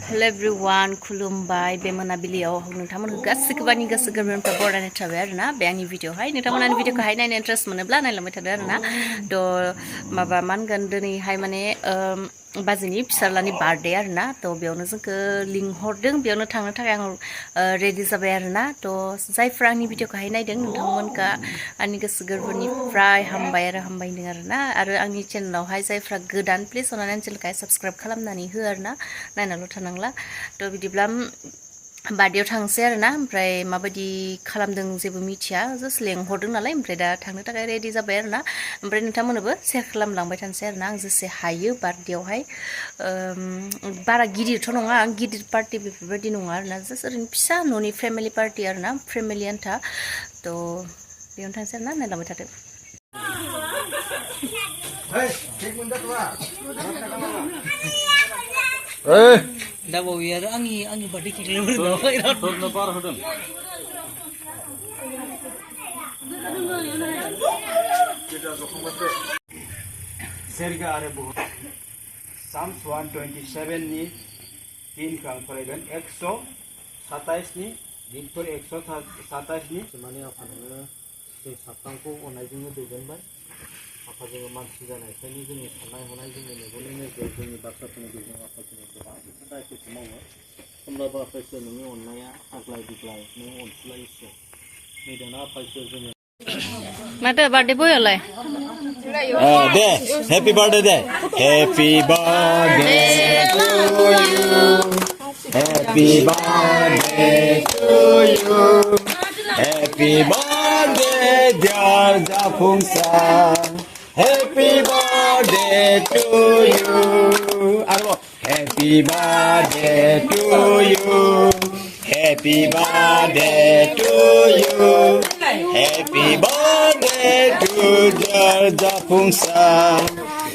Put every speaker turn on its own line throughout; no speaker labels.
Hello everyone, खुलुमबाय बे मोनाबिलियाव नोंथांमोनखौ गासैखौबो आंनि गोसो गोरबोनिफ्राय बरायनाय थाबाय आरोना बे आंनि भिडिअहाय नोंथांमोना भिडिअखौहाय नायनो इन्ट्रेस्ट मोनोब्ला नायलांबाय थादो आरोना थ' माबा मा होनगोन दिनैहाय माने बाजैनि फिसाज्लानि बार्थडे आरोना थ' बेयावनो जोंखौ लिंहरदों बेयावनो थांनो थाखाय आं रेडि जाबाय आरोना थ' जायफ्रा आंनि भिडिअखौहाय नायदों नोंथांमोनखौ आंनि गोसो गोरबोनिफ्राय हामबाय हामबायदों आरोना आरो आंनि चेनेलावहाय जायफ्रा गोदान प्लिज अननानै आंनि चेनेलखौहाय साबस्क्राइब खालामनानै हो आरोना नायनाल' थानांला थ' बिदिब्ला बार्थडेयाव थांसै आरोना ओमफ्राय माबायदि खालामदों जेबो मिथिया जास्ट लेंहरदों नालाय ओमफ्राय दा थांनो थाखाय रेडि जाबाय आरोना ओमफ्राय नोंथांमोननोबो सेयार खालामलांबाय थानोसै आरोना आं जेसे हायो बार्थडेयावहाय बारा गिदिरथ' नङा गिदिर पार्टि बेफोरबायदि नङा आरोना जास्ट ओरैनो फिसा न'नि फेमिलि पार्टि आरोना फेमिलि आन्था थ' बेयावनो थांसै आरोना नायलांबाय थादो
दा बावै आरो आंनि बार्थडे केकलाय होदों बार होदों
सेरगा आरो बहुत साम्स 127 नि दिनखौ आं फरायगोन 127 नि दिनफोर 127 नि माने आफानो जों साफ्रोमखौ अननायजोंनो दैदेनबाय आफा जोङो मानसि जानायखायनो जोंनि साननाय हनाय जोंनि मेगननि नोजोर जोंनि बाथ्राफोरनि गेजेरजों आफा जोङो गोबां दायफोरखौ मावो होमब्लाबो आफा इसोर नोंनि अननाया आग्लाय बिग्लाय नों अनसुला इसोर नै दाना आफा इसोर जोङो
माथो बार्थडे बयलाय
दे हैप्पी बर्थडे दे happy birthday to you happy birthday to you happy birthday dear जाफुंसार happy birthday to you happy birthday to you happy birthday to you happy birthday to dear जाफुंसार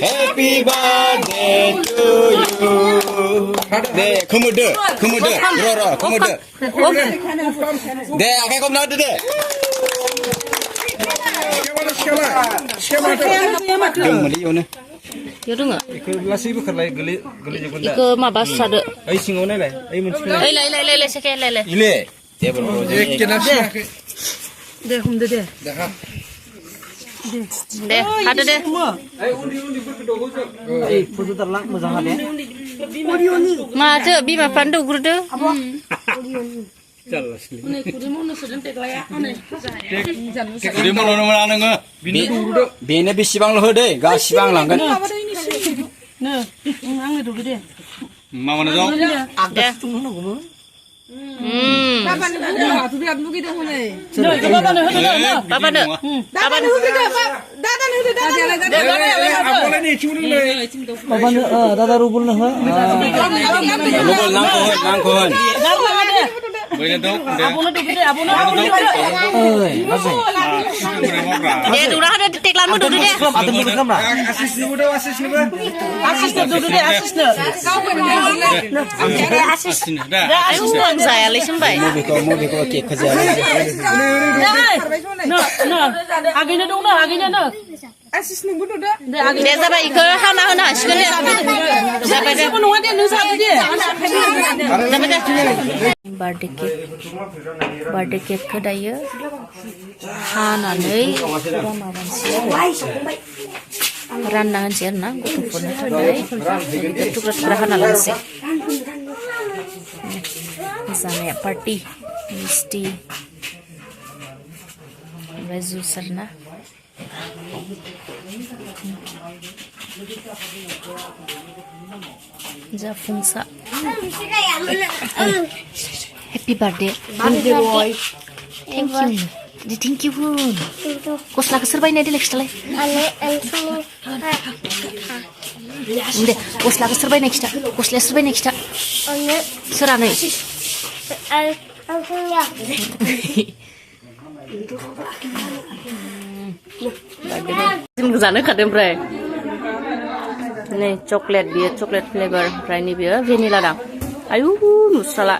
हैप्पी बर्थडे टू यू दे खोमोदो र खोमोदो दे आखाइ खबना होदो दे दंमोनलै इयावनो
बेयाव दोङो
बेखौ लासै बोखारलाय गोलैजोबगोन दा
बेखौ माबा सुस्रादो
ओइ सिङाव नायलाय ओइ मोनसे
ओइ लाय सेके लाय
इले जेबो
दे हमदो दे
दे हादो दे
ओइ फुजु दारला मोजां हादे
माथो बिमा बिफानो दौग्रोदो
बेनो बेसेबांल' होदे गासिबो आं लांगोन
आंनो दौदो दे
मामानो दं
दे
दादा रुबुलनो हो
दे दौना होदो टेक्लानो दौदो दे आं जायालै सोंबाय
मबेखौ केकखौ जाया
आगैनो दं ना आगैनो
दे जाबाय इखौ हाना होनो हासिगोन दे जाबाय दे
नङा दे नों जादो दे
जाबाय दे बार्थडे केकखौ दायो हानानै रानना होनसै आरोना गथ'फोरनो थाखाय थुख्रा थुख्रा हाना लानोसै जानाया पार्टि मिस्टि ओमफ्राय जुस आरोना जाफुंसार हेपि बार्थडे थेंक इउ गस्लाखौ सोर बायनाय देलाय खिथालाय दे गस्लाखौ सोर बायनाय खिथा गस्लाया सोर बायनाय खिथा सोरानै जों जानो खादों ओमफ्राय नै चकलेट बियो चकलेट फ्लेभार ओमफ्राय नैबेयो भेनिला दां आयु नुस्राला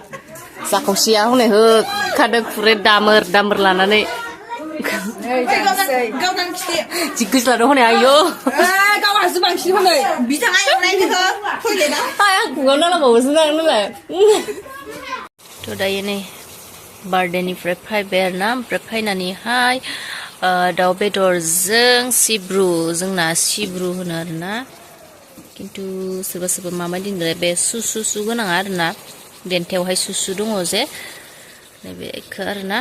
जाखावसिया हनै होखादों खुरै दामोर लानानै
गावदां खिथि
जिग्गोस्ला दं हनै आयौ
गावहासो बांसिन हनै बिथाङा एवनायनिखौ फैलेना
आं खुगाव नालाबावोसो नालाय थ' दायो नै बार्थडेनिफ्राय फैबाय आरो ना ओमफ्राय फैनानैहाय दाउ बेदरजों सिब्रु जोंना सिब्रु होनो आरो ना खिन्थु सोरबा सोरबा माबायदि होनो बे सु गोनाङा आरो ना देन्थायावहाय सु दङ जे नैबेखौ आरो ना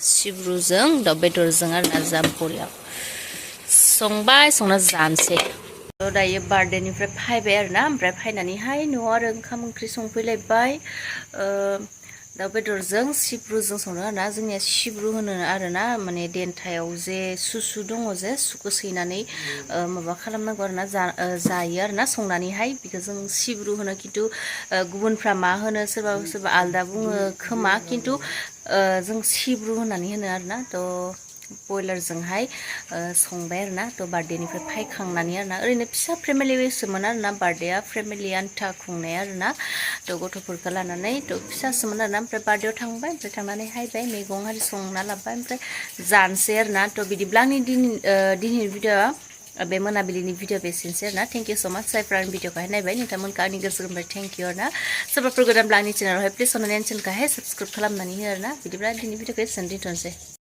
सिब्रुजों दाउ बेदरजों आरो ना जा बरिया संबाय संना जानोसै दायो बार्थडेनिफ्राय फैबाय आरो ना ओमफ्राय फैनानैहाय न'आव आरो ओंखाम ओंख्रि संफैलायबाय दाउ बेदरजों सिब्रुजों संदों आरो ना जोंनिया सिब्रु होनो आरो ना माने देन्थायाव जे सु दङ जे सुखौ सैनानै माबा खालामनांगौ आरो ना जायो आरो ना संनानैहाय बेखौ जों सिब्रु होनो खिन्थु गुबुनफ्रा मा होनो सोरबा सोरबा आलदा बुङो खोमा खिन्थु जों सिब्रु होननानै होनो आरो ना थ' बयलारजोंहाय संबाय आरो ना थ' बार्थडेनिफ्राय फैखांनानै आरो ना ओरैनो फिसा फेमिलि बेसोमोन आरो ना बार्थडेआ फेमिलि आन्था खुंनाय आरो ना थ' गथ'फोरखौ लानानै थ' फिसासोमोन आरो ना ओमफ्राय बार्थडेआव थांबाय ओमफ्राय थांनानै हायबाय मैगं आरि संना लाबाय ओमफ्राय जानोसै आरो ना थ' बिदिब्ला आंनि दिनैनि भिडिअ'आ बे मोनाबिलिनि भिडिअ बेसेनोसै आरो ना थेंक इउ स' माच जायफ्रा आंनि भिडिअखौहाय नायबाय नोंथांमोनखौ आंनि गोसो गोरबोनिफ्राय थेंक इउ आरो ना सोरबाफोर गोदानब्ला आंनि चेनेलावहाय प्लिज अननानै आंनि चेनेलखौहाय साबस्क्राइब खालामनानै हो आरो ना बिदिब्ला दिनैनि भिडिअखौ एसेयावनो दोनथ'नोसै